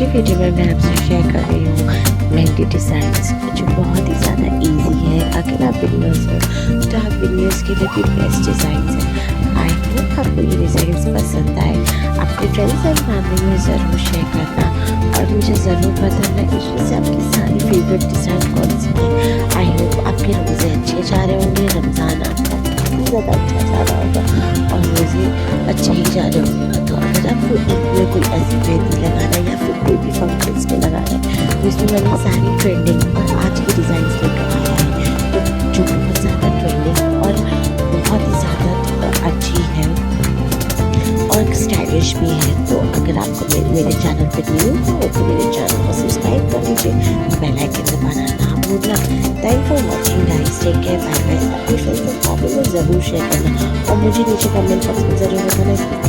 आज की वीडियो में मैं आपसे शेयर कर रही हूँ मेहंदी डिज़ाइंस, जो बहुत ही ज़्यादा इजी है। अगर आप बिगिनर्स हो तो आप बिगिनर्स के लिए भी बेस्ट डिज़ाइंस हैं। आई होप आपको ये डिज़ाइंस पसंद आए। अपने फ्रेंड्स एंड फैमिली में ज़रूर शेयर करना और मुझे ज़रूर बताना इसमें से आपकी सारी फेवरेट डिज़ाइन कौन सी है। आई होप आपके रोज़े अच्छे जा रहे होंगे, रमज़ान आपका बहुत ज़्यादा अच्छा जा रहा होगा और रोज़े अच्छे ही जा रहे होंगे। तो अगर आपको ईद में कोई ऐसी मेहंदी लगाना है या फिर कोई भी फंक्शंस में लगाना है तो इसमें मैंने सारी ट्रेंडिंग और आज की डिज़ाइंस लेकर आया है, तो जो बहुत ज़्यादा ट्रेंडिंग और बहुत ही ज़्यादा अच्छी है और स्टाइलिश भी है। तो अगर आपको मेरे चैनल पर न्यू हो तो मेरे चैनल को सब्सक्राइब कर लीजिए, बेल आइकन दबाना ना भूलना। Thank for watching guys, take care, bye bye. अपने फ्रेंड्स एंड फैमिली में ज़रूर शेयर करना और मुझे नीचे कमेंट बॉक्स में ज़रूर बताना।